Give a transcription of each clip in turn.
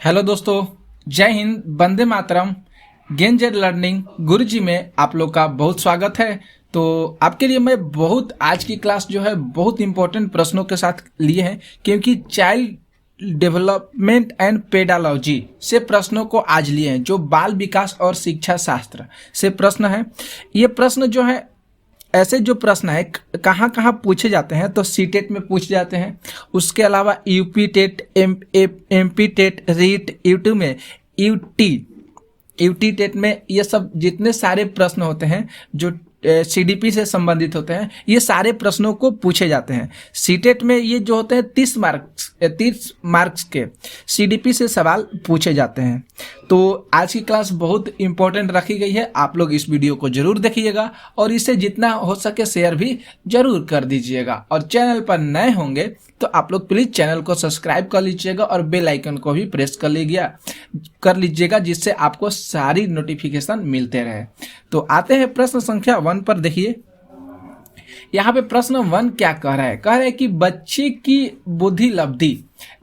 Hello दोस्तों, जय Hind, Vande Mataram. गेंजेड learning गुरुजी में आप लोग का बहुत स्वागत है। तो आपके लिए मैं आज की क्लास जो है बहुत इंपॉर्टेंट प्रश्नों के साथ लिए हैं, क्योंकि चाइल्ड डेवलपमेंट एंड पेडालॉजी से प्रश्नों को आज लिए हैं, जो बाल विकास और शिक्षा शास्त्र से प्रश्न है। ये प्रश्न जो है ऐसे जो प्रश्न है कहाँ कहाँ पूछे जाते हैं, तो सीटेट में पूछे जाते हैं। उसके अलावा UP TET, MP TET, REET, YouTube में यूटी टेट में ये सब जितने सारे प्रश्न होते हैं जो सीडीपी से संबंधित होते हैं, ये सारे प्रश्नों को पूछे जाते हैं। सीटेट में ये जो होते हैं 30 मार्क्स के सीडीपी से सवाल पूछे जाते हैं। तो आज की क्लास बहुत इंपॉर्टेंट रखी गई है। आप लोग इस वीडियो को जरूर देखिएगा और इसे जितना हो सके शेयर भी जरूर कर दीजिएगा। और चैनल पर नए होंगे तो आप लोग प्लीज चैनल को सब्सक्राइब कर लीजिएगा और बेल आइकन को भी प्रेस कर लीजिएगा, जिससे आपको सारी नोटिफिकेशन मिलते रहे। तो आते हैं प्रश्न संख्या 1 पर। देखिए यहाँ पे प्रश्न 1 क्या कह रहा है। कह रहा है कि बच्चे की बुद्धि लब्धि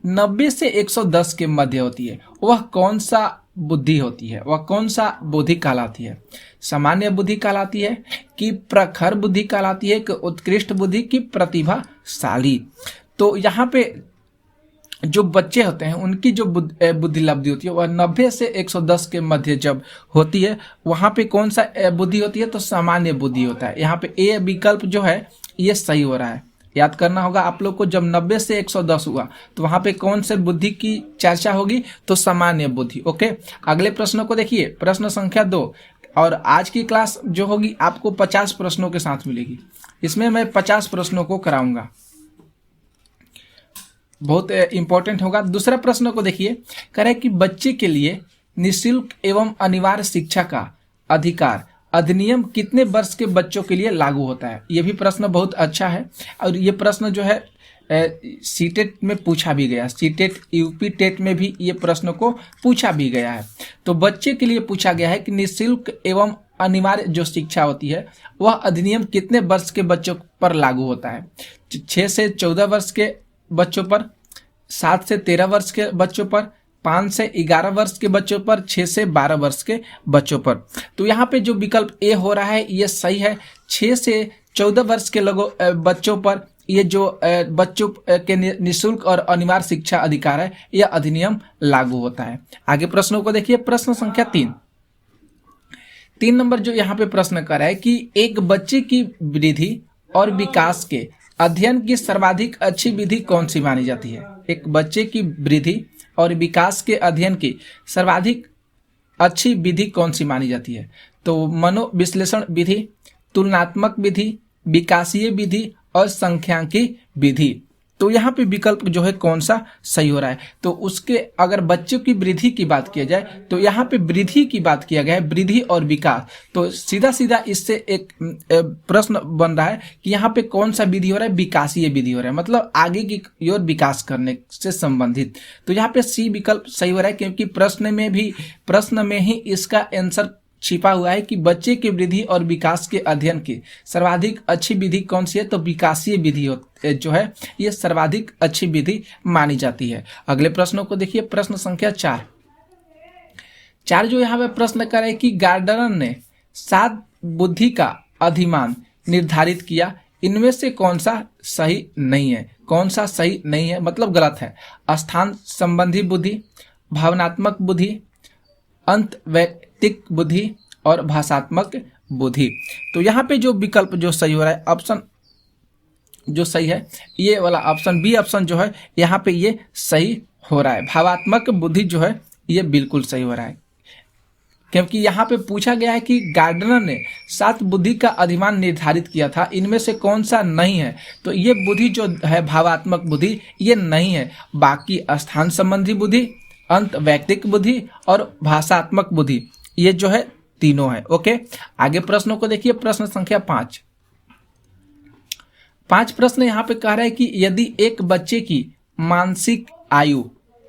90 से 110 के मध्य होती है, वह कौन सा बुद्धि होती है, वह कौन सा बुद्धि कहलाती है? सामान्य बुद्धि कहलाती है कि प्रखर बुद्धि कहलाती है कि उत्कृष्ट बुद्धि की प्रतिभाशाली? तो यहाँ पे जो बच्चे होते हैं उनकी जो बुद्धि लब्धि होती है वह 90 से 110 के मध्य जब होती है, वहाँ पे कौन सा बुद्धि होती है? तो सामान्य बुद्धि होता है। यहाँ पे ए विकल्प जो है ये सही हो रहा है। याद करना होगा आप लोग को, जब 90 से 110 हुआ तो वहाँ पे कौन से बुद्धि की चर्चा होगी? तो सामान्य बुद्धि। ओके, अगले प्रश्न को देखिए, प्रश्न संख्या 2। और आज की क्लास जो होगी आपको 50 प्रश्नों के साथ मिलेगी। इसमें मैं 50 प्रश्नों को कराऊंगा, बहुत इंपॉर्टेंट होगा। दूसरा प्रश्न को देखिए, कह रहे कि बच्चे के लिए निःशुल्क एवं अनिवार्य शिक्षा का अधिकार अधिनियम कितने वर्ष के बच्चों के लिए लागू होता है? ये भी प्रश्न बहुत अच्छा है और ये प्रश्न जो है सीटेट में पूछा भी गया। सीटेट, यूपी टेट में भी ये प्रश्न को पूछा भी गया है। तो बच्चे के लिए पूछा गया है कि निःशुल्क एवं अनिवार्य जो शिक्षा होती है वह अधिनियम कितने वर्ष के बच्चों पर लागू होता है? 6 से 14 वर्ष के बच्चों पर, 7 से 13 वर्ष के बच्चों पर, 5 से 11 वर्ष के बच्चों पर, 6 से 12 वर्ष के बच्चों पर। तो यहाँ पे जो विकल्प ए हो रहा है ये सही है। 6 से 14 वर्ष के बच्चों पर ये जो बच्चों के निःशुल्क और अनिवार्य शिक्षा अधिकार है, यह अधिनियम लागू होता है। आगे प्रश्नों को देखिए, प्रश्न संख्या 3 नंबर जो यहाँ पे प्रश्न कर रहा है कि एक बच्चे की वृद्धि और विकास के अध्ययन की सर्वाधिक अच्छी विधि कौन सी मानी जाती है? एक बच्चे की वृद्धि और विकास के अध्ययन की सर्वाधिक अच्छी विधि कौन सी मानी जाती है? तो मनोविश्लेषण विधि, तुलनात्मक विधि, विकासीय विधि और सांख्यिकी विधि। तो यहाँ पे विकल्प जो है कौन सा सही हो रहा है? तो उसके अगर बच्चों की वृद्धि की बात किया जाए तो यहाँ पे वृद्धि की बात किया गया है, वृद्धि और विकास। तो सीधा सीधा इससे एक प्रश्न बन रहा है कि यहाँ पे कौन सा विधि हो रहा है? विकासीय विधि हो रहा है, मतलब आगे की ओर विकास करने से संबंधित। तो यहाँ पे सी विकल्प सही हो रहा है, क्योंकि प्रश्न में ही इसका आंसर छिपा हुआ है कि बच्चे की वृद्धि और विकास के अध्ययन की सर्वाधिक अच्छी विधि कौन सी है? तो विकासीय विधि जो है ये सर्वाधिक अच्छी विधि मानी जाती है। अगले प्रश्नों को देखिए, प्रश्न संख्या 4 जो यहाँ पे प्रश्न कर रहे हैं कि गार्डनर ने 7 बुद्धि का अधिमान निर्धारित किया, इनमें से कौन सा सही नहीं है? कौन सा सही नहीं है मतलब गलत है? स्थान संबंधी बुद्धि, भावनात्मक बुद्धि, अंतर्वैयक्तिक बुद्धि और भाषात्मक बुद्धि। तो यहाँ पे जो विकल्प जो सही हो रहा है, ऑप्शन जो सही है ये वाला ऑप्शन बी ऑप्शन जो है यहाँ पे ये सही हो रहा है। भावात्मक बुद्धि जो है ये बिल्कुल सही हो रहा है, क्योंकि यहाँ पे पूछा गया है कि गार्डनर ने 7 बुद्धि का अधिमान निर्धारित किया था, इनमें से कौन सा नहीं है? तो ये बुद्धि जो है भावात्मक बुद्धि ये नहीं है। बाकी स्थान संबंधी बुद्धि, अंतर्वैयक्तिक बुद्धि और भाषात्मक बुद्धि ये जो है तीनों है। ओके, आगे प्रश्नों को देखिए, प्रश्न संख्या 5 प्रश्न यहाँ पे कह रहा है कि यदि एक बच्चे की मानसिक आयु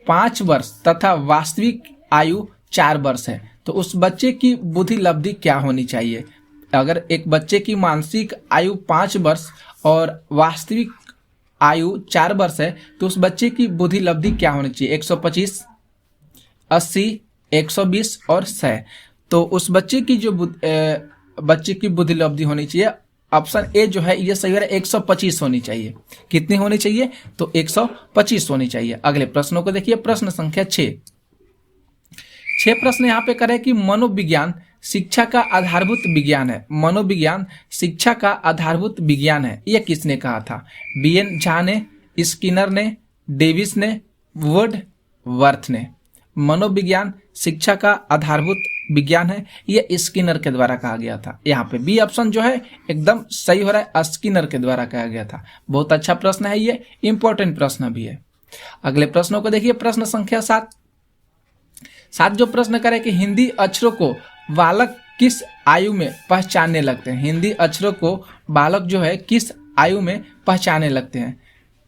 5 वर्ष तथा वास्तविक आयु 4 वर्ष है तो उस बच्चे की बुद्धि लब्धि क्या होनी चाहिए? अगर एक बच्चे की मानसिक आयु 5 वर्ष और वास्तविक आयु 4 वर्ष है तो उस बच्चे की बुद्धि लब्धि क्या होनी चाहिए? 125, 80, 120 और 100। तो उस बच्चे की जो बच्चे की बुद्धि लब्धि होनी चाहिए, ऑप्शन ए जो है ये सही हो रहा है, 125 होनी चाहिए। कितनी होनी चाहिए? तो 125 होनी चाहिए। अगले प्रश्नों को देखिए, प्रश्न संख्या 6 प्रश्न यहाँ पे करें कि मनोविज्ञान शिक्षा का आधारभूत विज्ञान है। मनोविज्ञान शिक्षा का आधारभूत विज्ञान है, यह किसने कहा था? बीएन झा ने, स्किनर ने, डेविस ने, वर्थ ने। मनोविज्ञान शिक्षा का आधारभूत विज्ञान है, यह स्किनर के द्वारा कहा गया था। यहाँ पे बी ऑप्शन जो है एकदम सही हो रहा है, स्किनर के द्वारा कहा गया था। बहुत अच्छा प्रश्न है, ये इंपॉर्टेंट प्रश्न भी है। अगले प्रश्नों को देखिए, प्रश्न संख्या 7 जो प्रश्न करें कि हिंदी अक्षरों को बालक किस आयु में पहचानने लगते हैं? हिंदी अक्षरों को बालक जो है किस आयु में पहचानने लगते हैं?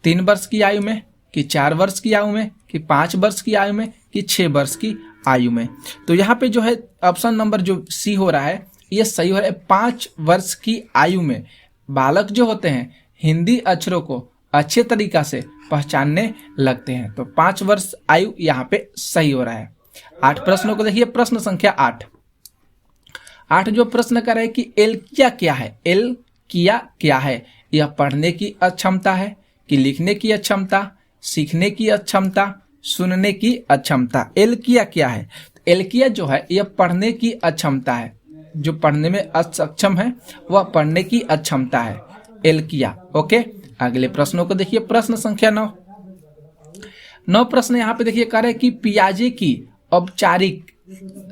3 वर्ष की आयु में, कि 4 वर्ष की आयु में, कि 5 वर्ष की आयु में, कि 6 वर्ष की आयु में? तो यहाँ पे जो है ऑप्शन नंबर जो सी हो रहा है ये सही हो रहा है। 5 वर्ष की आयु में बालक जो होते हैं हिंदी अक्षरों को अच्छे तरीका से पहचानने लगते हैं। तो 5 वर्ष आयु यहाँ पे सही हो रहा है। 8 प्रश्नों को देखिए, प्रश्न संख्या 8 जो प्रश्न कर रहे हैं कि एल्किया क्या है? एल्किया क्या है? यह पढ़ने की अक्षमता है, कि लिखने की अक्षमता, सीखने की अक्षमता, सुनने की अक्षमता? एल्किया क्या है? एल्किया जो है यह पढ़ने की अक्षमता है। जो पढ़ने में अक्षम है वह पढ़ने की अक्षमता है, एल्किया। ओके, अगले प्रश्नों को देखिए, प्रश्न संख्या 9 प्रश्न यहाँ पे देखिए कह रहे हैं कि पियाजे की औपचारिक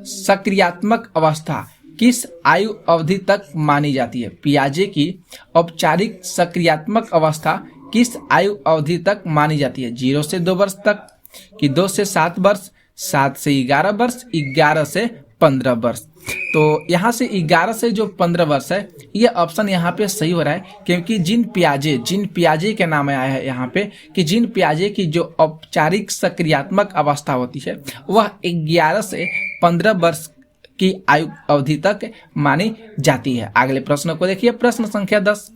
सक्रियात्मक अवस्था किस आयु अवधि तक मानी जाती है? पियाजे की औपचारिक सक्रियात्मक अवस्था किस आयु अवधि तक मानी जाती है? 0 से 2 वर्ष तक, कि 2 से 7 वर्ष, 7 से 11 वर्ष, 11 से 15 वर्ष? तो यहाँ से 11 से जो 15 वर्ष है ये ऑप्शन यहाँ पे सही हो रहा है, क्योंकि जीन पियाजे के नाम आया है यहाँ पे कि जीन पियाजे की जो औपचारिक सक्रियात्मक अवस्था होती है वह 11 से 15 वर्ष की आयु अवधि तक मानी जाती है। अगले प्रश्न को देखिए, प्रश्न संख्या 10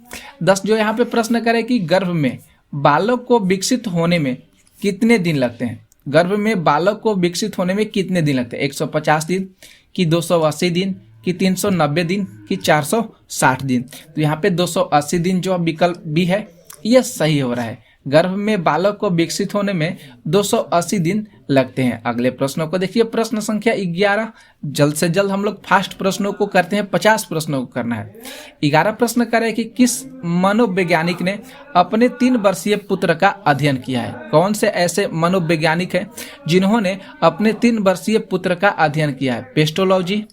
जो यहाँ पे प्रश्न करे कि गर्भ में बालक को विकसित होने में कितने दिन लगते हैं? गर्भ में बालक को विकसित होने में कितने दिन लगते हैं? 150 दिन, कि 280 दिन, कि 390 दिन, कि 460 दिन? तो यहाँ पे 280 दिन जो विकल्प बी है यह सही हो रहा है। गर्भ में बालक को विकसित होने में 280 दिन लगते हैं। अगले प्रश्नों को देखिए, प्रश्न संख्या 11 जल्द से जल्द हम लोग फास्ट प्रश्नों को करते हैं, 50 प्रश्नों को करना है। 11 प्रश्न करें कि किस मनोवैज्ञानिक ने अपने 3 वर्षीय पुत्र का अध्ययन किया है? कौन से ऐसे मनोवैज्ञानिक हैं जिन्होंने अपने 3 वर्षीय पुत्र का अध्ययन किया है? पेस्टोलॉजी,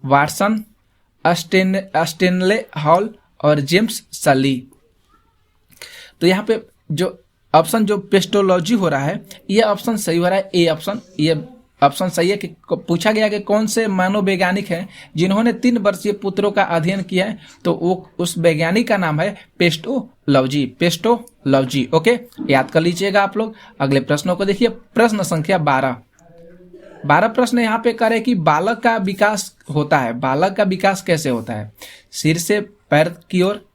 वाटसन, स्टेनले हॉल और जेम्स सली। तो यहाँ पे जो ऑप्शन जो पेस्टोलॉजी हो रहा है ये ऑप्शन सही हो रहा है, ए ऑप्शन। ये ऑप्शन सही है कि पूछा गया कि कौन से मनोवैज्ञानिक हैं जिन्होंने 3 वर्षीय पुत्रों का अध्ययन किया है, तो वो उस वैज्ञानिक का नाम है पेस्टोलॉजी। ओके, याद कर लीजिएगा आप लोग। अगले प्रश्नों को देखिए, प्रश्न संख्या 12 प्रश्न यहाँ पे करे कि बालक का विकास होता है। बालक का विकास कैसे होता है? सिर से पैर की ओर,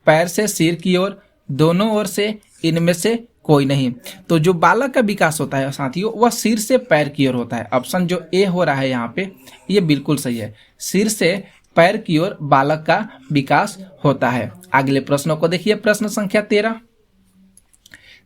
पैर से सिर की ओर, दोनों ओर से, इनमें से कोई नहीं। तो जो बालक का विकास होता है साथियों वह सिर से पैर की ओर होता है। ऑप्शन जो ए हो रहा है यहाँ पे ये बिल्कुल सही है, सिर से पैर की ओर बालक का विकास होता है। अगले प्रश्नों को देखिए, प्रश्न संख्या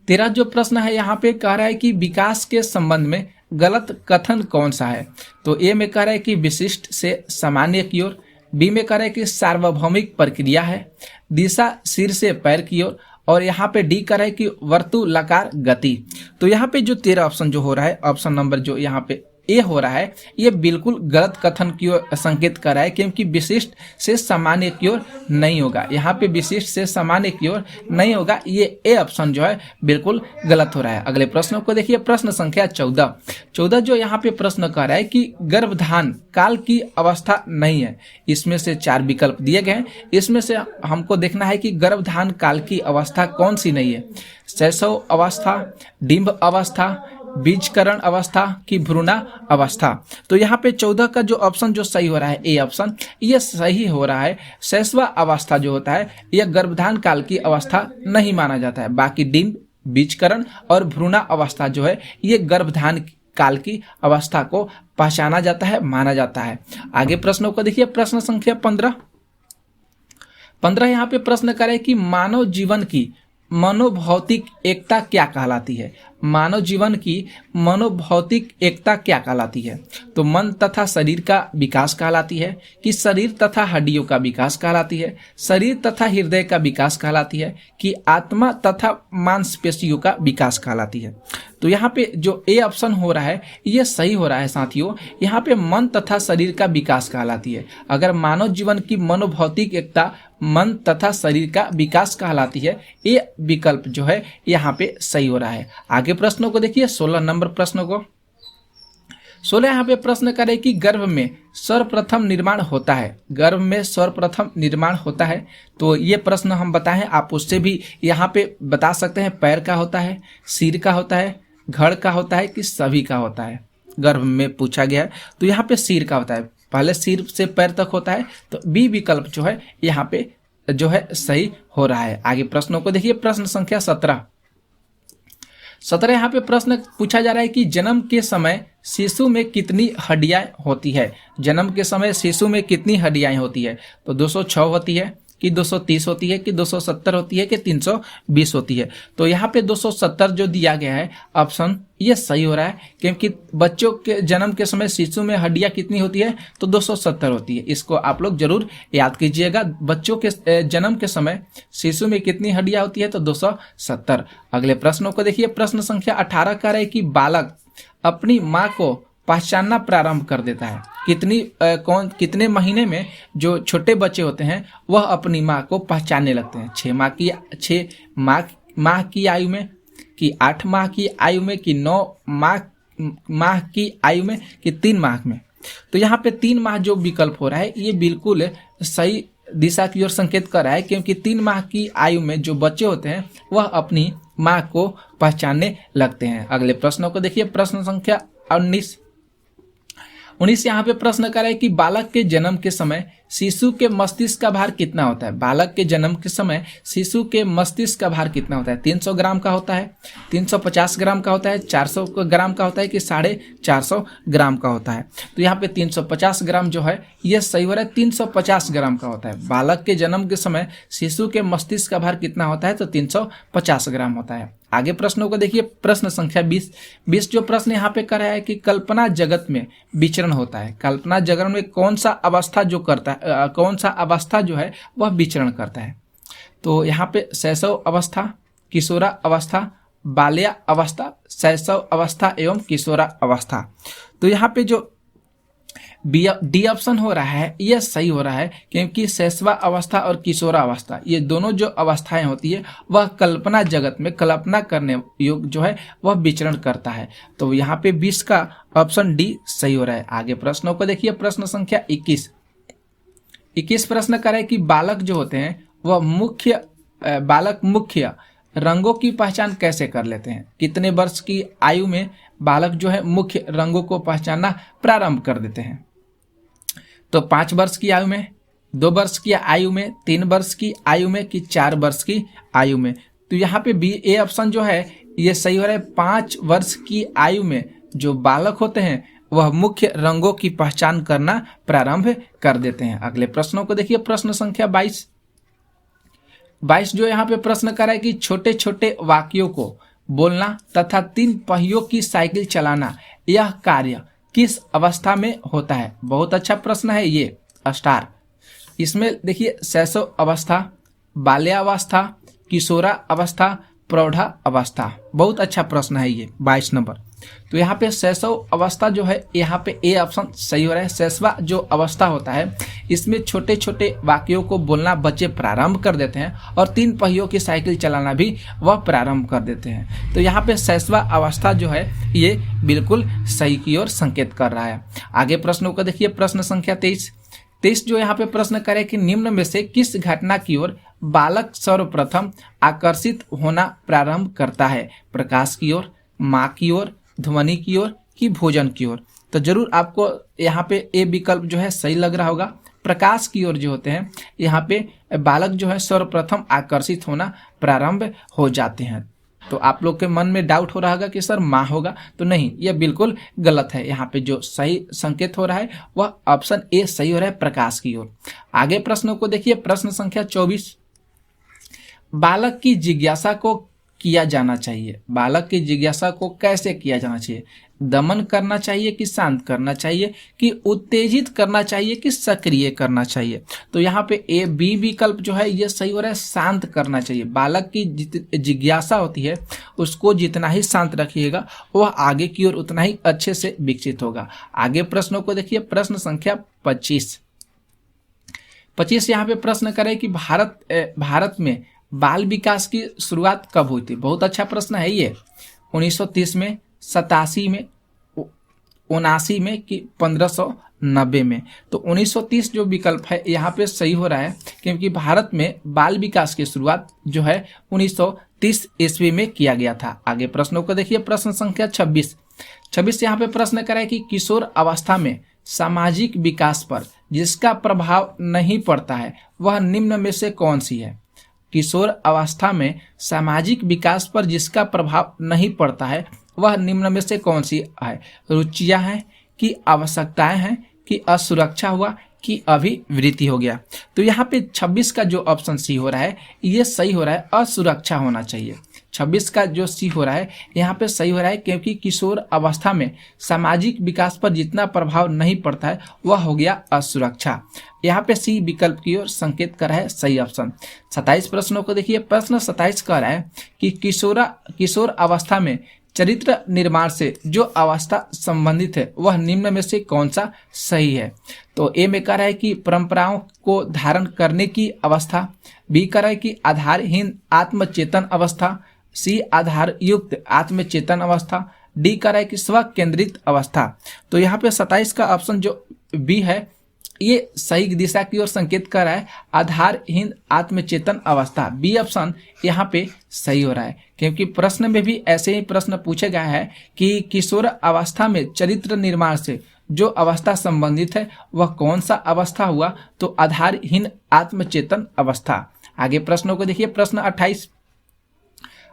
13 जो प्रश्न है यहाँ पे कह रहा है कि विकास के संबंध में गलत कथन कौन सा है? तो ए में कह रहा है कि विशिष्ट से सामान्य की ओर, बी में कह रहा है कि सार्वभौमिक प्रक्रिया है, दिशा सिर से पैर की ओर, और यहाँ पे डी कर रहा है कि वर्तुलाकार गति। तो यहाँ पे जो 13 ऑप्शन जो हो रहा है, ऑप्शन नंबर जो यहाँ पे ए हो रहा है ये बिल्कुल गलत कथन की ओर संकेत कर रहा है, क्योंकि विशिष्ट से सामान्य की ओर नहीं होगा। यहाँ पे विशिष्ट से सामान्य की ओर नहीं होगा, ये ए ऑप्शन जो है बिल्कुल गलत हो रहा है। अगले प्रश्नों को देखिए, प्रश्न संख्या 14 जो यहाँ पे प्रश्न कर रहा है कि गर्भधान काल की अवस्था नहीं है। इसमें से 4 विकल्प दिए गए हैं, इसमें से हमको देखना है कि गर्भधान काल की अवस्था कौन सी नहीं है? शैशव अवस्था, डिंब अवस्था, बीजकरण अवस्था की भ्रूणा अवस्था। तो यहाँ पे 14 का जो ऑप्शन जो सही हो रहा है, ए ऑप्शन, ये सही हो रहा है। शैशव अवस्था जो होता है यह गर्भधान काल की अवस्था नहीं माना जाता है। बाकी डिंब, बीजकरण और भ्रूणा अवस्था जो है ये गर्भधान काल की अवस्था को पहचाना जाता है, माना जाता है। आगे प्रश्नों को देखिए, प्रश्न संख्या 15 यहाँ पे प्रश्न करे कि मानव जीवन की मनोभौतिक एकता क्या कहलाती है। मानव जीवन की मनोभौतिक एकता क्या कहलाती है? तो मन तथा शरीर का विकास कहलाती है, कि शरीर तथा हड्डियों का विकास कहलाती है, शरीर तथा हृदय का विकास कहलाती है, कि आत्मा तथा मांसपेशियों का विकास कहलाती है। तो यहाँ पे जो ए ऑप्शन हो रहा है ये सही हो रहा है साथियों। यहाँ पे मन तथा शरीर का विकास कहलाती है। अगर मानव जीवन की मनोभौतिक एकता मन तथा शरीर का विकास कहलाती है, ये विकल्प जो है यहाँ पे सही हो रहा है। आगे प्रश्नों को देखिए, 16 नंबर प्रश्नों को। 16 यहाँ पे प्रश्न करे कि गर्भ में सर्वप्रथम निर्माण होता है। गर्भ में सर्वप्रथम निर्माण होता है, तो ये प्रश्न हम बताएं, आप उससे भी यहाँ पे बता सकते हैं। पैर का होता है, सिर का होता है, घड़ का होता है, कि सभी का होता है। गर्भ में पूछा गया है तो यहाँ पे सिर का होता है, पहले सिर से पैर तक होता है। तो बी विकल्प जो है यहाँ पे जो है सही हो रहा है। आगे प्रश्नों को देखिए, प्रश्न संख्या 17 यहाँ पे प्रश्न पूछा जा रहा है कि जन्म के समय शिशु में कितनी हड्डियां होती है। जन्म के समय शिशु में कितनी हड्डियां होती है? तो 206 होती है, कि 230 होती है, कि 270 होती है, कि 320 होती है। तो यहाँ पे 270 जो दिया गया है ऑप्शन ये सही हो रहा है, क्योंकि बच्चों के जन्म के समय शिशु में हड्डियां कितनी होती है? तो 270 होती है। इसको आप लोग जरूर याद कीजिएगा। बच्चों के जन्म के समय शिशु में कितनी हड्डियां होती है? तो 270। अगले प्रश्नों को देखिए, प्रश्न संख्या 18 कह रहा है कि बालक अपनी माँ को पहचानना प्रारंभ कर देता है। कितने महीने में जो छोटे बच्चे होते हैं वह अपनी माँ को पहचानने लगते हैं? 6 माह की आयु में, कि 8 माह की आयु में, कि 9 माह की आयु में, कि 3 माह में? तो यहाँ पे 3 माह जो विकल्प हो रहा है ये बिल्कुल सही दिशा की ओर संकेत कर रहा है, क्योंकि 3 माह की आयु में जो बच्चे होते हैं वह अपनी माँ को पहचानने लगते हैं। अगले प्रश्नों को देखिए, प्रश्न संख्या 19 यहाँ पे प्रश्न कर रहा है कि बालक के जन्म के समय शिशु के मस्तिष्क का भार कितना होता है। बालक के जन्म के समय शिशु के मस्तिष्क का भार कितना होता है? 300 ग्राम का होता है, 350 ग्राम का होता है, 400 ग्राम का होता है, कि 450 ग्राम का होता है? तो यहाँ पे 350 ग्राम जो है ये सही हो रहा है, 350 ग्राम का होता है। बालक के जन्म के समय शिशु के मस्तिष्क का भार कितना होता है? तो 350 ग्राम होता है। आगे प्रश्नों को देखिए, प्रश्न संख्या 20 जो प्रश्न यहाँ पे कर रहा है कि कल्पना जगत में विचरण होता है। कल्पना जगत में कौन सा अवस्था जो करता है, कौन सा अवस्था जो है वह विचरण करता है? तो यहाँ पे शैशव अवस्था, किशोरा अवस्था, बाल्या अवस्था, शैशव अवस्था एवं किशोरा अवस्था। तो यहाँ पे जो डी ऑप्शन हो रहा है यह सही हो रहा है, क्योंकि शैशवा अवस्था और किशोरा अवस्था ये दोनों जो अवस्थाएं होती है वह कल्पना जगत में कल्पना करने योग्य जो है वह विचरण करता है। तो यहाँ पे 20 का ऑप्शन डी सही हो रहा है। आगे प्रश्नों को देखिए, प्रश्न संख्या 21 प्रश्न करे कि बालक जो होते हैं वह मुख्य रंगों की पहचान कैसे कर लेते हैं? कितने वर्ष की आयु में बालक जो है मुख्य रंगों को पहचानना प्रारंभ कर देते हैं? तो 5 वर्ष की आयु में, 2 वर्ष की आयु में, 3 वर्ष की आयु में, कि 4 वर्ष की आयु में? तो यहाँ पे बी ए ऑप्शन जो है ये सही हो रहा है। 5 वर्ष की आयु में जो बालक होते हैं वह मुख्य रंगों की पहचान करना प्रारंभ कर देते हैं। अगले प्रश्नों को देखिए, प्रश्न संख्या 22 जो यहाँ पे प्रश्न कर रहा है कि छोटे छोटे वाक्यों को बोलना तथा 3 पहियों की साइकिल चलाना यह कार्य किस अवस्था में होता है? बहुत अच्छा प्रश्न है ये स्टार। इसमें देखिए शैशव अवस्था, बाल्यावस्था, किशोरा अवस्था, प्रौढ़ा अवस्था। बहुत अच्छा प्रश्न है ये 22 नंबर। तो यहाँ पे शैशव अवस्था जो है यहाँ पे ए ऑप्शन सही हो रहा है। शैशवा जो अवस्था होता है इसमें छोटे छोटे वाक्यों को बोलना बच्चे प्रारंभ कर देते हैं और 3 पहियों की साइकिल चलाना भी वह प्रारंभ कर देते हैं। तो यहाँ पे शैशवा अवस्था जो है ये बिल्कुल सही की ओर संकेत कर रहा है। आगे प्रश्नों को देखिए, प्रश्न संख्या 23 जो यहाँ पे प्रश्न करे कि निम्न में से किस घटना की ओर बालक सर्वप्रथम आकर्षित होना प्रारंभ करता है? प्रकाश की ओर, माँ की ओर, ध्वनि की ओर, कि भोजन की ओर? तो जरूर आपको यहाँ पे ए विकल्प जो है सही लग रहा होगा। प्रकाश की ओर जो होते हैं यहाँ पे बालक जो है सर्वप्रथम आकर्षित होना प्रारंभ हो जाते हैं। तो आप लोग के मन में डाउट हो रहा होगा कि सर माँ होगा, तो नहीं, यह बिल्कुल गलत है। यहाँ पे जो सही संकेत हो रहा है वह ऑप्शन ए सही हो रहा है, प्रकाश की ओर। आगे प्रश्नों को देखिए, प्रश्न संख्या 24, बालक की जिज्ञासा को किया जाना चाहिए, बालक की जिज्ञासा को कैसे किया जाना चाहिए? दमन करना चाहिए कि शांत करना चाहिए, कि उत्तेजित करना चाहिए कि सक्रिय करना चाहिए? तो यहाँ पे ए बी विकल्प जो है ये सही हो रहा है, शांत करना चाहिए। बालक की जिज्ञासा होती है उसको जितना ही शांत रखिएगा वह आगे की ओर उतना ही अच्छे से विकसित होगा। आगे प्रश्नों को देखिए, प्रश्न संख्या 25 यहाँ पे प्रश्न करे कि भारत में बाल विकास की शुरुआत कब हुई थी? बहुत अच्छा प्रश्न है ये। 1930 में, 87 में, 79 में कि 1590 में? तो 1930 जो विकल्प है यहाँ पे सही हो रहा है, क्योंकि भारत में बाल विकास की शुरुआत जो है 1930 ईस्वी में किया गया था। आगे प्रश्नों को देखिए, प्रश्न संख्या 26 यहाँ पे प्रश्न करा है कि किशोर अवस्था में सामाजिक विकास पर जिसका प्रभाव नहीं पड़ता है वह निम्न में से कौन सी है? किशोर अवस्था में सामाजिक विकास पर जिसका प्रभाव नहीं पड़ता है वह निम्न में से कौन सी है? रुचियां हैं कि आवश्यकताएं हैं कि असुरक्षा हुआ कि अभिवृत्ति हो गया? तो यहाँ पे 26 का जो ऑप्शन सी हो रहा है ये सही हो रहा है, असुरक्षा होना चाहिए। 26 का जो सी हो रहा है यहाँ पे सही हो रहा है, क्योंकि किशोर अवस्था में सामाजिक विकास पर जितना प्रभाव नहीं पड़ता है वह हो गया असुरक्षा। यहाँ पे सी विकल्प की ओर संकेत कर रहा है सही ऑप्शन। 27 प्रश्नों को देखिए, प्रश्न 27 कह रहा है कि किशोर अवस्था में चरित्र निर्माण से जो अवस्था संबंधित है वह निम्न में से कौन सा सही है? तो ए में कह रहा है कि परंपराओं को धारण करने की अवस्था, बी कह रहा है कि आधारहीन आत्मचेतन अवस्था, सी आधार युक्त आत्मचेतन अवस्था, डी कह रहा है कि स्व केंद्रित अवस्था। तो यहाँ पे 27 का ऑप्शन जो बी है ये सही दिशा की ओर संकेत कर रहा है, आधारहीन आत्मचेतन अवस्था। बी ऑप्शन यहाँ पे सही हो रहा है, क्योंकि प्रश्न में भी ऐसे ही प्रश्न पूछे गए हैं कि किशोर अवस्था में चरित्र निर्माण से जो अवस्था संबंधित है वह कौन सा अवस्था हुआ? तो आधारहीन आत्मचेतन अवस्था। आगे प्रश्नों को देखिए, प्रश्न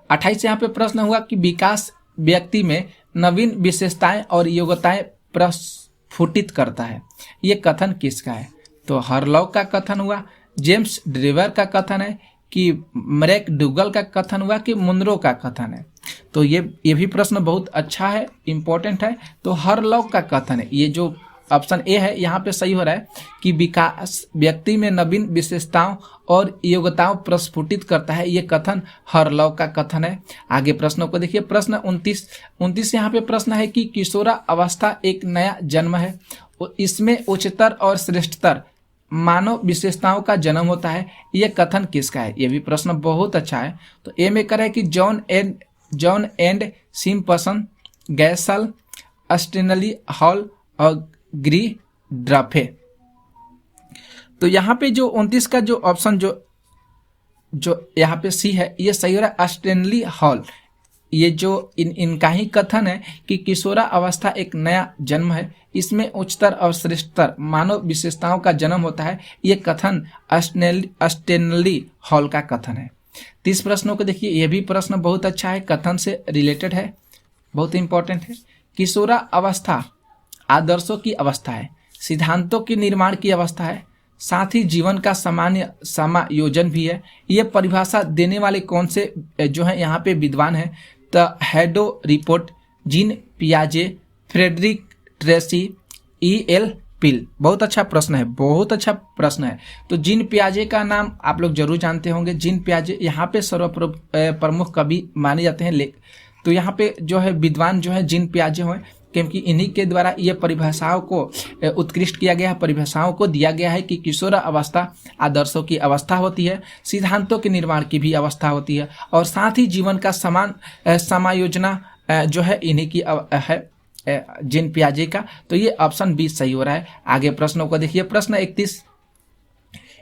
28 यहाँ पे प्रश्न हुआ कि विकास व्यक्ति में नवीन विशेषताएं और योग्यताएं प्रस्फुटित करता है, ये कथन किसका है? तो हरलॉ का कथन हुआ, जेम्स ड्रीवर का कथन है कि मैकडूगल का कथन हुआ कि मुनरो का कथन है? तो ये भी प्रश्न बहुत अच्छा है, इंपॉर्टेंट है। तो हरलॉ का कथन है, ये जो ऑप्शन ए है यहाँ पे सही हो रहा है कि विकास व्यक्ति में नवीन विशेषताओं और योग्यताओं प्रस्फुटित करता है, ये कथन हरलॉ का कथन है। आगे प्रश्नों को देखिए, प्रश्न 29 यहाँ पे प्रश्न है कि किशोरा अवस्था एक नया जन्म है, इसमें उच्चतर और श्रेष्ठतर मानव विशेषताओं का जन्म होता है, ये कथन किसका है? ये भी प्रश्न बहुत अच्छा है। तो ए में कह रहा है कि John and Simpson, Gesell, Stanley Hall और ग्री ड्राफे। तो यहाँ पे जो 29 का जो ऑप्शन जो यहाँ पे सी है ये सही हो रहा है, अस्टेनली हॉल। ये जो इनका ही कथन है कि किशोरा अवस्था एक नया जन्म है, इसमें उच्चतर और श्रेष्ठतर मानव विशेषताओं का जन्म होता है, ये कथन अस्टेनली हॉल का कथन है। 30 प्रश्नों को देखिए, ये भी प्रश्न बहुत अच्छा है, कथन से रिलेटेड है, बहुत इंपॉर्टेंट है। किशोरा अवस्था आदर्शों की अवस्था है, सिद्धांतों के निर्माण की अवस्था है, साथ ही जीवन का सामान्य समायोजन भी है। ये परिभाषा देने वाले कौन से जो है यहाँ पे विद्वान है? द हेडो रिपोर्ट, जीन पियाजे, फ्रेडरिक ट्रेसी, E.L. पिल। बहुत अच्छा प्रश्न है, बहुत अच्छा प्रश्न है। तो जीन पियाजे का नाम आप लोग जरूर जानते होंगे। जीन पियाजे यहाँ पे सर्वप्रमुख कवि माने जाते हैं। तो यहाँ पे जो है विद्वान जो है जीन पियाजे हुए, क्योंकि इन्हीं के द्वारा ये परिभाषाओं को उत्कृष्ट किया गया है, परिभाषाओं को दिया गया है कि किशोर अवस्था आदर्शों की अवस्था होती है, सिद्धांतों के निर्माण की भी अवस्था होती है, और साथ ही जीवन का समान समायोजना जो है इन्हीं की है, जीन पियाजे का। तो ये ऑप्शन बी सही हो रहा है। आगे प्रश्नों को देखिए, प्रश्न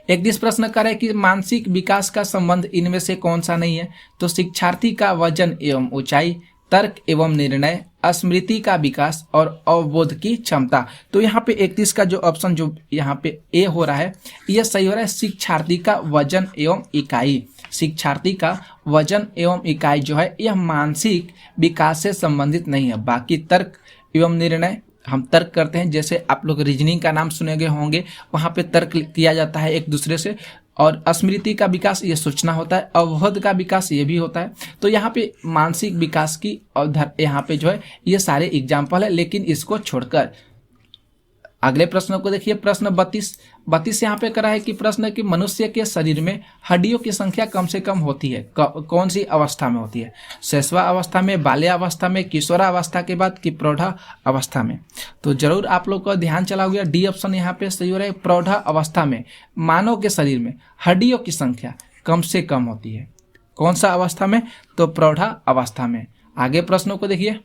31 प्रश्न करे कि मानसिक विकास का संबंध इनमें से कौन सा नहीं है? तो शिक्षार्थी का वजन एवं ऊंचाई, तर्क एवं निर्णय, स्मृति का विकास और अवबोध की क्षमता। तो यहाँ पे 31 का जो ऑप्शन जो यहाँ पे ए हो रहा है ये सही हो रहा है, शिक्षार्थी का वजन एवं इकाई। शिक्षार्थी का वजन एवं इकाई जो है यह मानसिक विकास से संबंधित नहीं है। बाकी तर्क एवं निर्णय हम तर्क करते हैं, जैसे आप लोग रीजनिंग का नाम सुने गए होंगे, वहाँ पे तर्क किया जाता है एक दूसरे से। और स्मृति का विकास ये सोचना होता है, अवबोध का विकास ये भी होता है। तो यहाँ पे मानसिक विकास की यहाँ पे जो है ये सारे एग्जाम्पल है, लेकिन इसको छोड़कर अगले प्रश्न को देखिए। प्रश्न 32 यहाँ पे करा है कि प्रश्न कि मनुष्य के शरीर में हड्डियों की संख्या कम से कम होती है कौन सी अवस्था में होती है? शैशवा अवस्था में, बाल्यावस्था में, किशोरावस्था के बाद कि प्रौढ़ा अवस्था में? तो जरूर आप लोग का ध्यान चला गया, डी ऑप्शन यहाँ पे सही हो रहा है। प्रौढ़ा अवस्था में मानव के शरीर में हड्डियों की संख्या कम से कम होती है। कौन सा अवस्था में? तो प्रौढ़ा अवस्था में। आगे प्रश्नों को देखिए।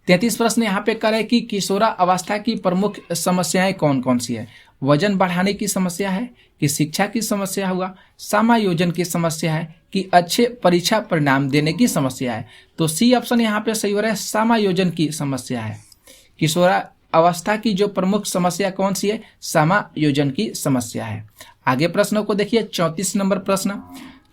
33 प्रश्न यहाँ पे करे कि किशोरा अवस्था की प्रमुख समस्याएं कौन कौन सी है? वजन बढ़ाने की समस्या है कि शिक्षा की समस्या हुआ, समायोजन की समस्या है कि अच्छे परीक्षा परिणाम देने की समस्या है? तो सी ऑप्शन यहाँ पे सही हो रहा है, समायोजन की समस्या है। किशोरा अवस्था की जो प्रमुख समस्या कौन सी है? समायोजन की समस्या है। आगे प्रश्नों को देखिए। 34 नंबर प्रश्न।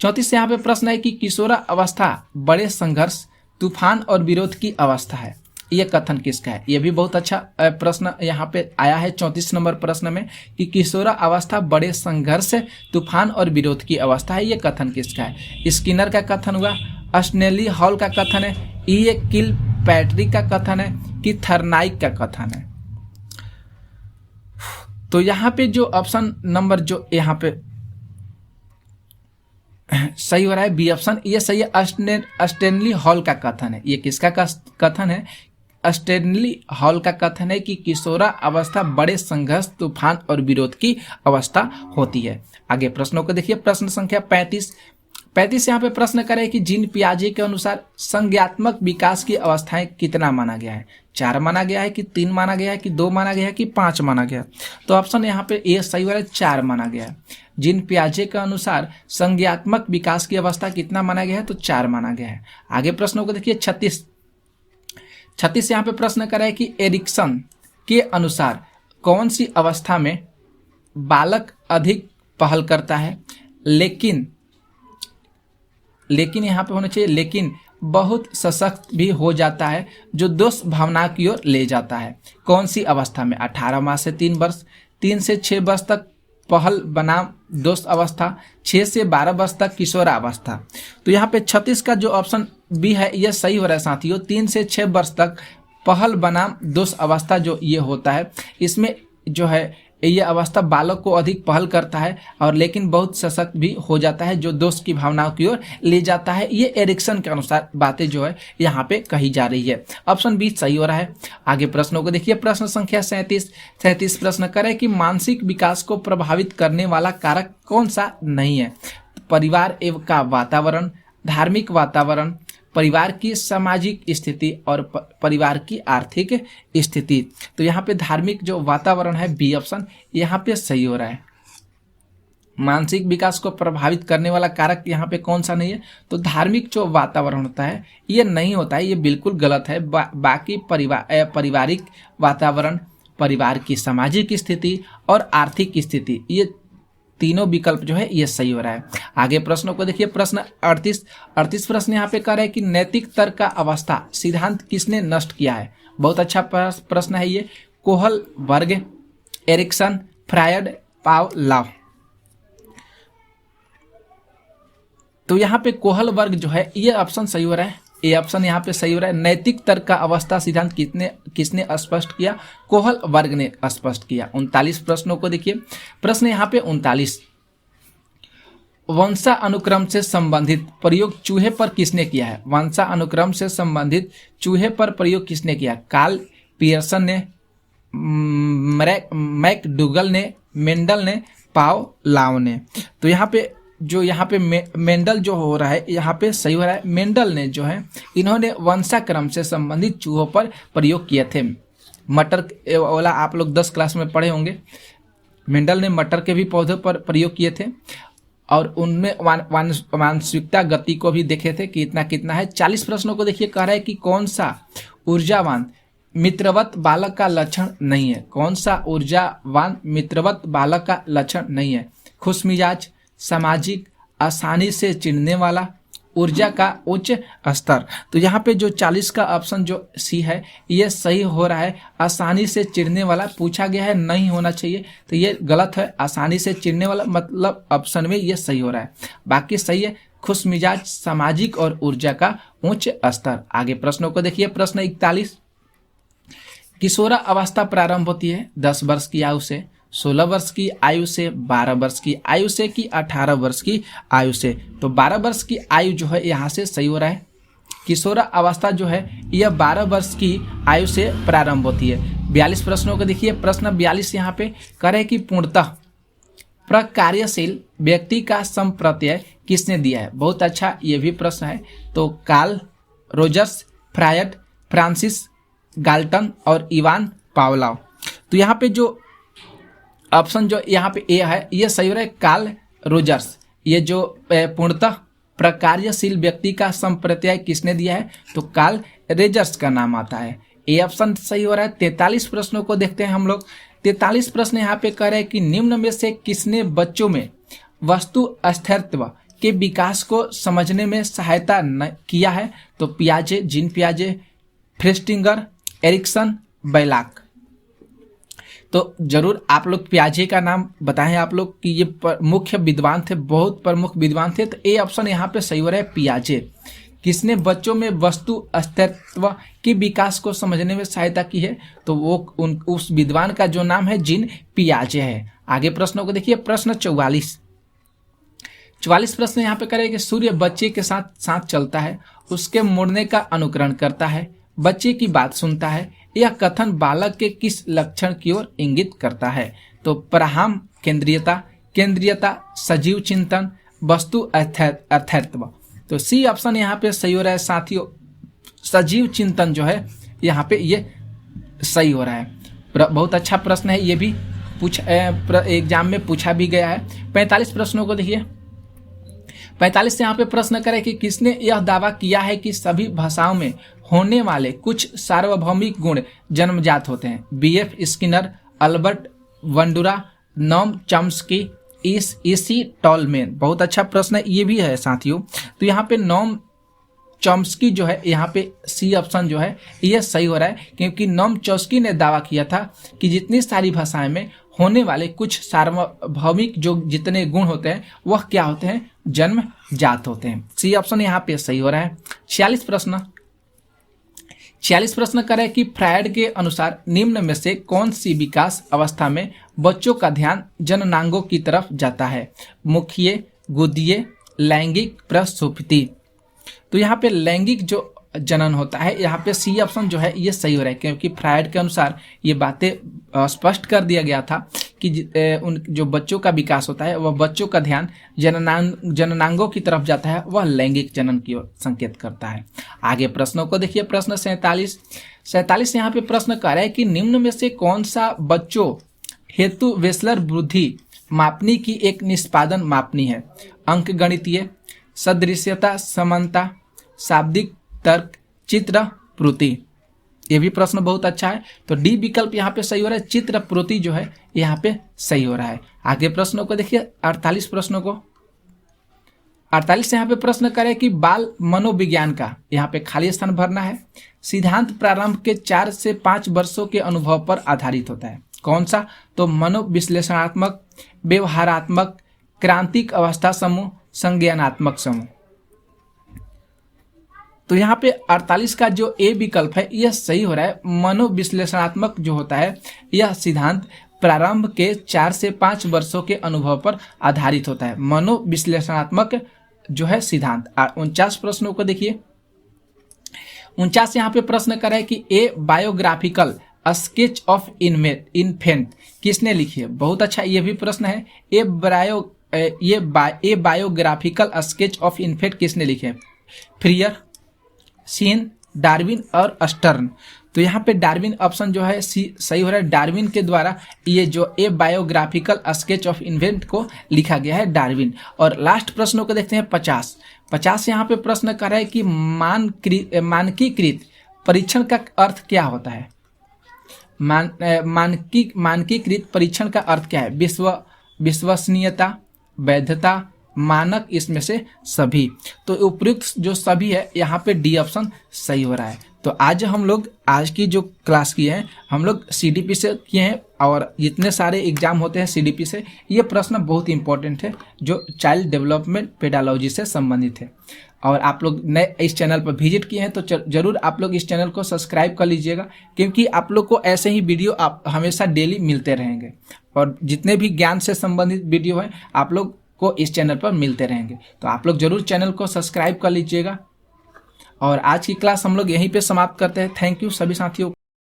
34 यहाँ पे प्रश्न है कि किशोरा अवस्था बड़े संघर्ष, तूफान और विरोध की अवस्था है। ये कथन किसका है? ये भी बहुत अच्छा प्रश्न यहाँ पे आया है 34 नंबर प्रश्न में कि किशोरा अवस्था बड़े संघर्ष, तूफान और विरोध की अवस्था है। ये कथन किसका है? स्किनर का कथन हुआ, स्नेली हॉल का कथन है, ये किल पैट्रिक का कथन है कि थर्नाइक का कथन है? तो यहाँ पे जो ऑप्शन नंबर जो यहाँ पे सही हो रहा है बी ऑप्शन, ये सही है। स्टेनली हॉल का कथन है। ये किसका कथन है? स्टेनली हॉल का कथन है कि किशोरा अवस्था बड़े संघर्ष, तूफान और विरोध की अवस्था होती है। आगे प्रश्नों को देखिए। प्रश्न संख्या 35 यहाँ पे प्रश्न करे कि जीन पियाजे के अनुसार संज्ञात्मक विकास की अवस्थाएं कितना माना गया है? 4 माना गया है कि 3 माना गया है कि 2 माना गया है कि 5 माना गया? तो ऑप्शन यहाँ पे ए सही वाला 4 माना गया है। जीन पियाजे के अनुसार संज्ञात्मक विकास की अवस्था कितना माना गया है? तो 4 माना गया है। आगे प्रश्नों को देखिए। 36 यहाँ पे प्रश्न करा है कि एरिक्सन के अनुसार कौन सी अवस्था में बालक अधिक पहल करता है, लेकिन यहाँ पे होना चाहिए लेकिन बहुत सशक्त भी हो जाता है, जो दोस्त भावना की ओर ले जाता है? कौन सी अवस्था में? 18 माह से 3 वर्ष, 3 से 6 वर्ष तक पहल बनाम दोस्त अवस्था, 6 से 12 वर्ष तक किशोरा अवस्था? तो यहाँ पे 36 का जो ऑप्शन बी है यह सही हो रहा है साथियों। 3 से 6 वर्ष तक पहल बनाम दोस्त अवस्था जो ये होता है, इसमें जो है ये अवस्था बालक को अधिक पहल करता है और लेकिन बहुत सशक्त भी हो जाता है, जो दोस्त की भावनाओं की ओर ले जाता है। ये एरिक्सन के अनुसार बातें जो है यहाँ पे कही जा रही है। ऑप्शन बी सही हो रहा है। आगे प्रश्नों को देखिए। प्रश्न संख्या 37 प्रश्न करे कि मानसिक विकास को प्रभावित करने वाला कारक कौन सा नहीं है? परिवार एवं का वातावरण, धार्मिक वातावरण, परिवार की सामाजिक स्थिति और परिवार की आर्थिक स्थिति? तो यहाँ पे धार्मिक जो वातावरण है बी ऑप्शन यहाँ पे सही हो रहा है। मानसिक विकास को प्रभावित करने वाला कारक यहाँ पे कौन सा नहीं है? तो धार्मिक जो वातावरण होता है ये नहीं होता है, ये बिल्कुल गलत है। बाकी पारिवारिक वातावरण, परिवार की सामाजिक स्थिति और आर्थिक स्थिति, ये तीनों विकल्प जो है ये सही हो रहा है। आगे प्रश्नों को देखिए। प्रश्न 38 प्रश्न यहाँ पे कर रहा है कि नैतिक तर्क का अवस्था सिद्धांत किसने नष्ट किया है? बहुत अच्छा प्रश्न है ये। कोहल वर्ग, एरिक्सन, फ्रायड, पावलोव? तो यहाँ पे कोहल वर्ग जो है ये ऑप्शन सही हो रहा है। ए ऑप्शन यहाँ पे सही हो रहा है। नैतिक तर्क का अवस्था सिद्धांत किसने स्पष्ट किया? कोहल वर्ग ने स्पष्ट किया। 39 प्रश्नों को देखिए। प्रश्न यहाँ पे 39, वंशानुक्रम से संबंधित प्रयोग चूहे पर किसने किया है? वंशानुक्रम से संबंधित चूहे पर प्रयोग किसने किया? कार्ल पियर्सन ने, मैकडूगल ने, मेंडल ने, पावलोव ने? तो यहाँ पे मेंडल जो हो रहा है यहाँ पे सही हो रहा है। मेंडल ने जो है इन्होंने वंशाक्रम से संबंधित चूहों पर प्रयोग किए थे। मटर वाला आप लोग 10 क्लास में पढ़े होंगे। मेंडल ने मटर के भी पौधों पर प्रयोग किए थे और उनमें वांशिकता गति को भी देखे थे कि इतना कितना है। 40 प्रश्नों को देखिए। कह रहा है कि कौन सा ऊर्जावान मित्रवत बालक का लक्षण नहीं है? कौन सा ऊर्जावान मित्रवत बालक का लक्षण नहीं है? खुशमिजाज, सामाजिक, आसानी से चिढ़ने वाला, ऊर्जा का उच्च स्तर। तो यहाँ पे जो 40 का ऑप्शन जो सी है ये सही हो रहा है। आसानी से चिढ़ने वाला पूछा गया है, नहीं होना चाहिए, तो ये गलत है। आसानी से चिढ़ने वाला मतलब ऑप्शन में ये सही हो रहा है, बाकी सही है। खुश मिजाज, सामाजिक और ऊर्जा का उच्च स्तर। आगे प्रश्नों को देखिए। प्रश्न 41, किशोरा अवस्था प्रारंभ होती है 10 वर्ष की आयु से, 16 वर्ष की आयु से, 12 वर्ष की आयु से कि 18 वर्ष की आयु से। तो 12 वर्ष की आयु जो है यहाँ से सही हो रहा है। किशोरा अवस्था जो है यह 12 वर्ष की आयु से प्रारंभ होती है। 42 प्रश्नों को देखिए। प्रश्न 42 यहाँ पे करे कि पूर्णतः प्रकार्यशील व्यक्ति का संप्रत्यय किसने दिया है। बहुत अच्छा ये भी प्रश्न है। तो Carl Rogers, Freud, Francis Galton और इवान पावलोव। तो यहाँ पे जो ऑप्शन जो यहाँ पे ए है ये सही हो रहा है, कार्ल रोजर्स। ये जो पूर्णतः प्रकार्यशील व्यक्ति का संप्रत्यय किसने दिया है, तो कार्ल रोजर्स का नाम आता है। ए ऑप्शन सही हो रहा है। 43 प्रश्नों को देखते हैं हम लोग। 43 प्रश्न यहाँ पे कह रहे हैं कि निम्न में से किसने बच्चों में वस्तु अस्तित्व के विकास को समझने में सहायता किया है। तो पियाजे, जीन पियाजे, फ्रेस्टिंगर, एरिक्सन, बैलाक। तो जरूर आप लोग पियाजे का नाम बताएं आप लोग कि ये मुख्य विद्वान थे, बहुत प्रमुख विद्वान थे। तो ए ऑप्शन यहाँ पे सही हो रहा है, पियाजे। किसने बच्चों में वस्तु अस्तित्व के विकास को समझने में सहायता की है, तो वो उस विद्वान का जो नाम है जीन पियाजे है। आगे प्रश्नों को देखिए। प्रश्न 44 प्रश्न यहाँ पे करें कि सूर्य बच्चे के साथ साथ चलता है, उसके मुड़ने का अनुकरण करता है, बच्चे की बात सुनता है। यह कथन बालक के किस लक्षण की ओर इंगित करता है। तो प्रहाम केंद्रीयता, सजीव चिंतन, वस्तु अस्तित्व। तो सी ऑप्शन यहाँ पे सही हो रहा है साथियों। सजीव चिंतन जो है यहाँ पे ये सही हो रहा है। बहुत अच्छा प्रश्न है, ये भी एग्जाम में पूछा भी गया है। 45 प्रश्नों को देखिए। 45 यहाँ पे प्रश्न करे कि किसने यह दावा किया है कि सभी भाषाओं में होने वाले कुछ सार्वभौमिक गुण जन्मजात होते हैं। BF Skinner, Albert Bandura, Noam Chomsky, इसी टॉलमेन। बहुत अच्छा प्रश्न है, ये भी है साथियों। तो यहाँ पे नोम चॉम्स्की जो है यहाँ पे सी ऑप्शन जो है ये सही हो रहा है, क्योंकि नोम चॉम्स्की ने दावा किया था कि जितनी सारी भाषाएं में होने वाले कुछ सार्वभौमिक जो जितने गुण होते हैं वह क्या होते हैं, जन्मजात होते हैं। सी ऑप्शन यहाँ पे सही हो रहा है। 46 प्रश्न करें कि फ्रायड के अनुसार निम्न में से कौन सी विकास अवस्था में बच्चों का ध्यान जननांगों की तरफ जाता है। मुखीय, गुदीय, लैंगिक, प्रसूति। तो यहाँ पे लैंगिक जो जनन होता है यहाँ पे सी ऑप्शन जो है ये सही हो रहा है, क्योंकि फ्रायड के अनुसार ये बातें स्पष्ट कर दिया गया था कि उन जो बच्चों का विकास होता है वह बच्चों का ध्यान जननांगों की तरफ जाता है, वह लैंगिक जनन की ओर संकेत करता है। आगे प्रश्नों को देखिए। प्रश्न 47 यहाँ पे प्रश्न कर रहा है कि निम्न में से कौन सा बच्चों हेतु वेसलर बुद्धि मापनी की एक निष्पादन मापनी है। अंकगणितीय, सदृश्यता, समानता, शाब्दिक तर्क, चित्र प्रति। ये भी प्रश्न बहुत अच्छा है। तो डी विकल्प यहाँ पे सही हो रहा है, चित्र प्रति जो है यहाँ पे सही हो रहा है। आगे प्रश्नों को देखिए। 48 प्रश्नों को 48 यहाँ पे प्रश्न करें कि बाल मनोविज्ञान का यहाँ पे खाली स्थान भरना है। सिद्धांत प्रारंभ के 4 से 5 वर्षों के अनुभव पर आधारित होता है। कौन सा, तो मनोविश्लेषणात्मक, व्यवहारात्मक, क्रांतिक अवस्था समूह, संज्ञानात्मक समूह। तो यहाँ पे 48 का जो ए विकल्प है यह सही हो रहा है। मनोविश्लेषणात्मक जो होता है यह सिद्धांत प्रारंभ के 4 से 5 वर्षों के अनुभव पर आधारित होता है। मनोविश्लेषणात्मक जो है सिद्धांत। 49 प्रश्नों को देखिए। 49 यहाँ पे प्रश्न कर रहा है कि ए बायोग्राफिकल स्केच ऑफ इन्फेंट किसने लिखी है। बहुत अच्छा ये भी प्रश्न है। ए बायोग्राफिकल स्केच ऑफ इन्फेंट किसने लिखे है। फ्रियर, सीन, डार्विन और स्टर्न। तो यहाँ पे डार्विन ऑप्शन जो है सही हो रहा है। डार्विन के द्वारा ये जो ए बायोग्राफिकल स्केच ऑफ इन्फेंट को लिखा गया है, डार्विन। और लास्ट प्रश्नों को देखते हैं। 50 यहाँ पे प्रश्न कर रहा है कि मानकीकृत परीक्षण का अर्थ क्या होता है। मानकीकृत परीक्षण का अर्थ क्या है। विश्वसनीयता, वैधता, मानक इसमें से सभी। तो उपयुक्त जो सभी है यहाँ पे डी ऑप्शन सही हो रहा है। तो आज हम लोग आज की जो क्लास की है हम लोग सीडीपी से किए हैं, और जितने सारे एग्जाम होते हैं सीडीपी से ये प्रश्न बहुत इंपॉर्टेंट है जो चाइल्ड डेवलपमेंट पेडालॉजी से संबंधित है। और आप लोग नए इस चैनल पर विजिट किए हैं तो जरूर आप लोग इस चैनल को सब्सक्राइब कर लीजिएगा, क्योंकि आप लोग को ऐसे ही वीडियो आप हमेशा डेली मिलते रहेंगे, और जितने भी ज्ञान से संबंधित वीडियो हैं आप लोग को इस चैनल पर मिलते रहेंगे। तो आप लोग जरूर चैनल को सब्सक्राइब कर लीजिएगा। और आज की क्लास हम लोग यहीं पे समाप्त करते हैं। थैंक यू सभी साथियों।